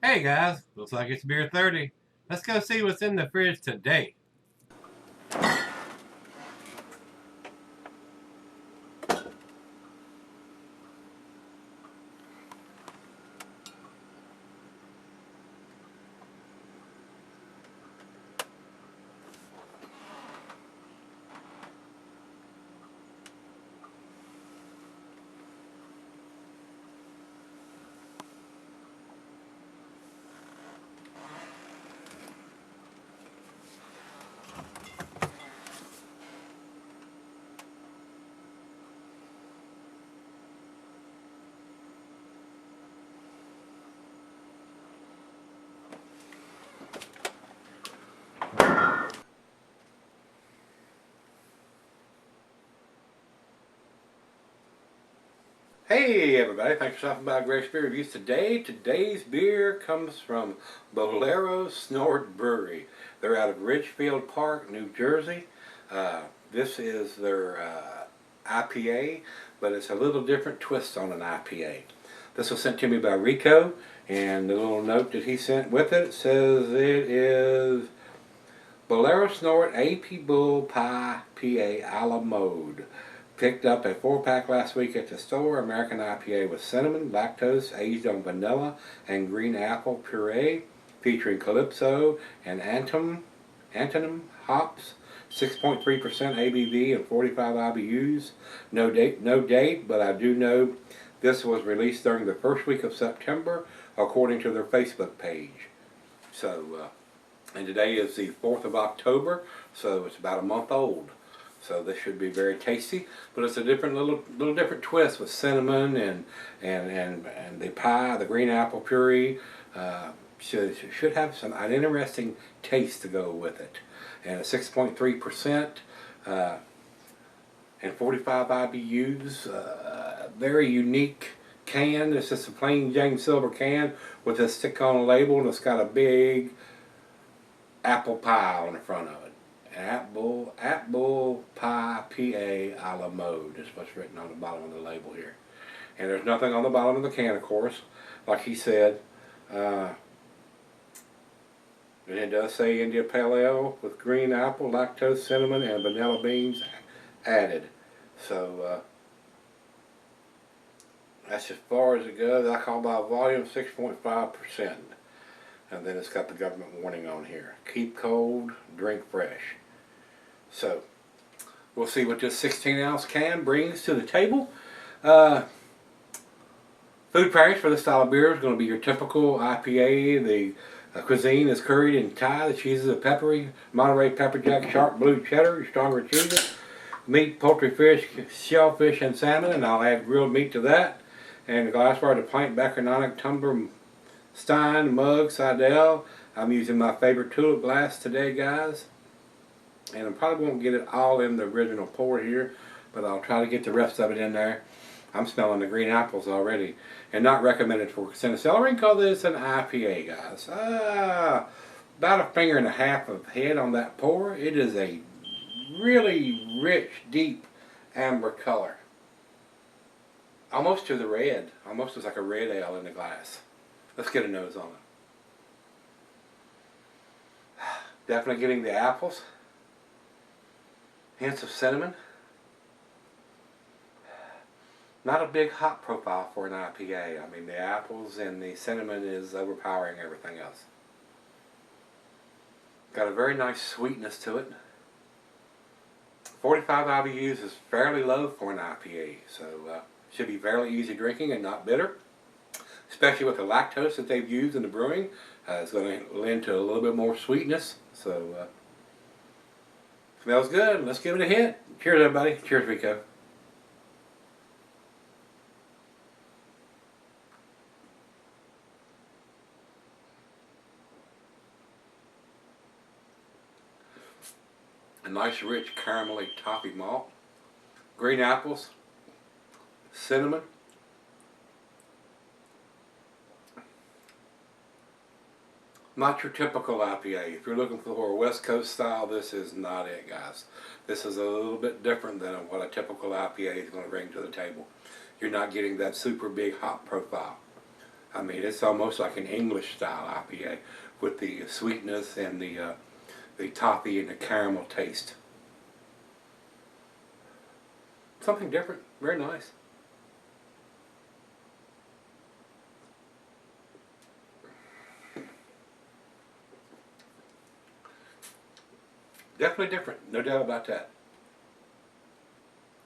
Hey guys, looks like it's beer 30. Let's go see what's in the fridge today. Hey everybody, thanks for stopping by Gregsbeerreviews today. Today's beer comes from Bolero Snort Brewery. They're out of Ridgefield Park, New Jersey. This is their IPA, but it's a little different twist on an IPA. This was sent to me by Rico, and the little note that he sent with it says it is Bolero Snort ApBull PiePA a la mode. Picked up a 4-pack last week at the store. American IPA with cinnamon, lactose, aged on vanilla, and green apple puree, featuring Calypso and Antonum hops. 6.3% ABV and 45 IBUs. No date, but I do know this was released during the first week of September, according to their Facebook page. So, and today is the 4th of October, so it's about a month old. So this should be very tasty, but it's a different little different twist with cinnamon and the pie, the green apple puree. Should have an interesting taste to go with it. And 6.3% and 45 IBUs. Very unique can. It's just a plain Jane silver can with a stick-on label, and it's got a big apple pie on the front of it. ApBull PiePA a la mode is what's written on the bottom of the label here. And there's nothing on the bottom of the can, of course, like he said. And it does say India Pale Ale with green apple, lactose, cinnamon, and vanilla beans added. So that's as far as it goes. Alcohol by volume 6.5%. And then it's got the government warning on here. Keep cold, drink fresh. So, we'll see what this 16-ounce can brings to the table. Food pairs for this style of beer is going to be your typical IPA. The cuisine is curried in Thai. The cheeses are peppery. Monterey pepper jack, sharp blue cheddar, your stronger cheeses. Meat, poultry, fish, shellfish, and salmon. And I'll add grilled meat to that. And the glassware, the pint, Bacharonic, tumbler, stein, mug, Seidel. I'm using my favorite tulip glass today, guys. And I probably won't get it all in the original pour here, but I'll try to get the rest of it in there. I'm smelling the green apples already. And not recommended for celery because it's an IPA, guys. About a finger and a half of head on that pour. It is a really rich, deep amber color. Almost to the red. Almost looks like a red ale in the glass. Let's get a nose on it. Definitely getting the apples. Hints of cinnamon. Not a big hop profile for an IPA. I mean, the apples and the cinnamon is overpowering everything else. Got a very nice sweetness to it. 45 IBUs is fairly low for an IPA, so should be fairly easy drinking and not bitter. Especially with the lactose that they've used in the brewing. It's going to lend to a little bit more sweetness. So, smells good. Let's give it a hit. Cheers, everybody. Cheers, Rico. A nice, rich, caramelly toffee malt. Green apples. Cinnamon. Not your typical IPA. If you're looking for a West Coast style, this is not it, guys. This is a little bit different than what a typical IPA is going to bring to the table. You're not getting that super big hop profile. I mean, it's almost like an English style IPA with the sweetness and the toffee and the caramel taste. Something different, very nice. Definitely different, no doubt about that.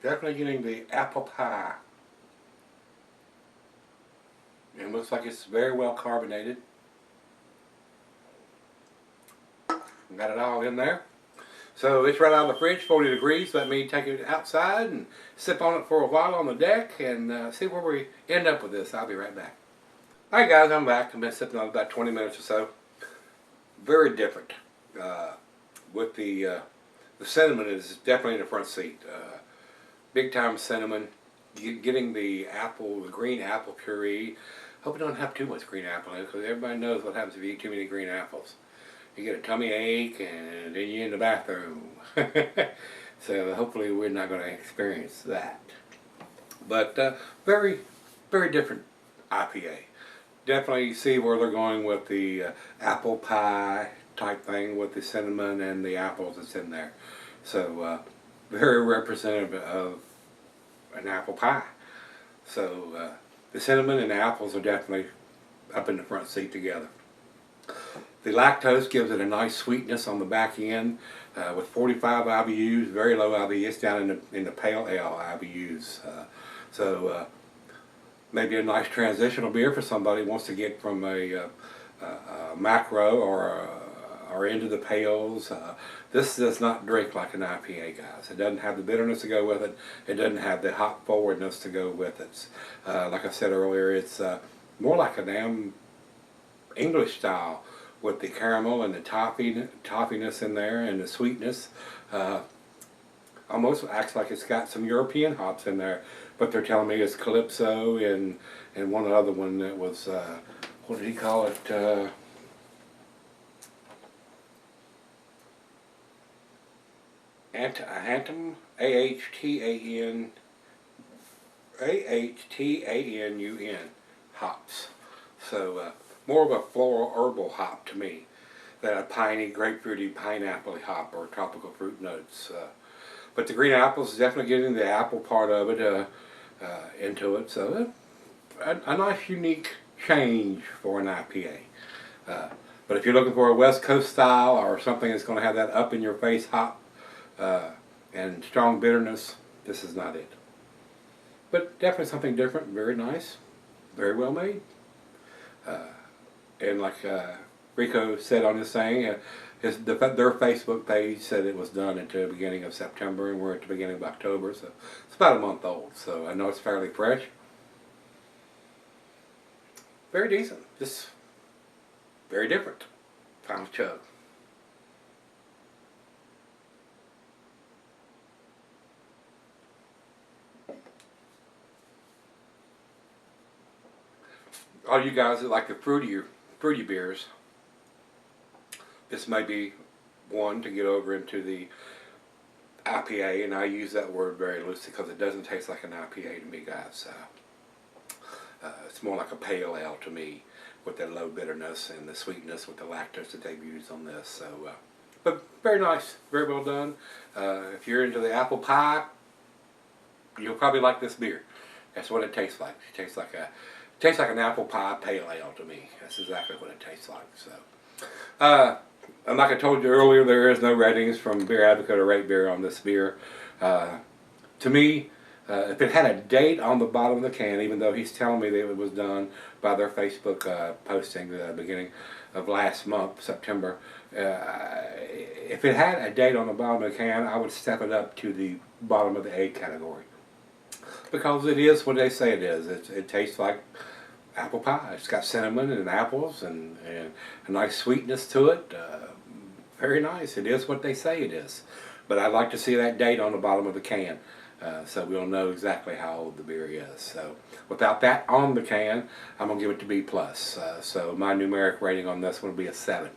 Definitely getting the apple pie. It looks like it's very well carbonated. Got it all in there. So it's right out of the fridge, 40 degrees. Let me take it outside and sip on it for a while on the deck and see where we end up with this. I'll be right back. Alright guys, I'm back. I've been sipping on about 20 minutes or so. Very different. With the cinnamon is definitely in the front seat. Big time cinnamon. Getting the apple, the green apple puree. Hope it don't have too much green apple in it, because everybody knows what happens if you eat too many green apples. You get a tummy ache and then you're in the bathroom. So hopefully we're not going to experience that. But very, very different IPA. Definitely see where they're going with the apple pie type thing with the cinnamon and the apples that's in there. So very representative of an apple pie. So the cinnamon and the apples are definitely up in the front seat together. The lactose gives it a nice sweetness on the back end with 45 IBUs, very low IBUs, down in the pale ale IBUs. So maybe a nice transitional beer for somebody who wants to get from a macro or into the pales. This does not drink like an IPA, guys. It doesn't have the bitterness to go with it. It doesn't have the hop forwardness to go with it. Like I said earlier, it's more like a damn English style with the caramel and the toffiness in there and the sweetness. Almost acts like it's got some European hops in there, but they're telling me it's Calypso and one other one that was, what did he call it? Ahantum, A-H-T-A-N-U-N, hops. So more of a floral herbal hop to me than a piney, grapefruity, pineapple hop or tropical fruit notes. But the green apples is definitely getting the apple part of it into it. So a nice, unique change for an IPA. But if you're looking for a West Coast style or something that's going to have that up-in-your-face hop and strong bitterness, this is not it. But definitely something different, very nice, very well made. And like Rico said on his thing, their Facebook page said it was done at the beginning of September, and we're at the beginning of October, so it's about a month old. So I know it's fairly fresh. Very decent, just very different. Final chug. All you guys that like the fruity beers, this may be one to get over into the IPA, and I use that word very loosely because it doesn't taste like an IPA to me, guys. It's more like a pale ale to me, with that low bitterness and the sweetness with the lactose that they've used on this. So, but very nice, very well done. If you're into the apple pie, you'll probably like this beer. That's what it tastes like. It tastes like an apple pie pale ale to me. That's exactly what it tastes like. So, and like I told you earlier, there is no ratings from Beer Advocate or Rate Beer on this beer. To me, if it had a date on the bottom of the can, even though he's telling me that it was done by their Facebook posting the beginning of last month, September, if it had a date on the bottom of the can, I would step it up to the bottom of the A category. Because it is what they say it is. It tastes like apple pie. It's got cinnamon and apples and a nice sweetness to it. Very nice. It is what they say it is. But I'd like to see that date on the bottom of the can so we'll know exactly how old the beer is. So without that on the can, I'm going to give it to B+. So my numeric rating on this one would be a 7.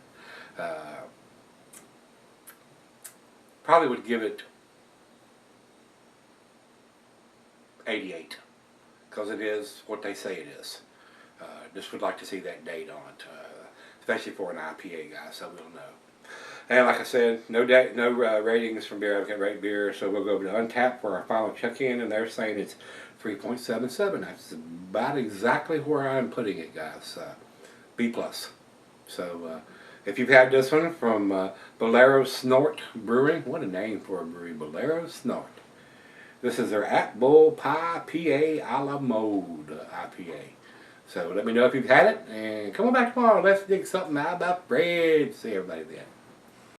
Probably would give it 88, because it is what they say it is. Just would like to see that date on it, especially for an IPA, guys, so we'll know. And like I said, no ratings from Beer Advocate Rate Beer, so we'll go to Untappd for our final check-in, and they're saying it's 3.77. That's about exactly where I'm putting it, guys. B+. So if you've had this one from Bolero Snort Brewery, what a name for a brewery, Bolero Snort. This is their ApBull PiePA a la mode IPA. So let me know if you've had it, and come on back tomorrow. Let's dig something out about bread. See everybody then.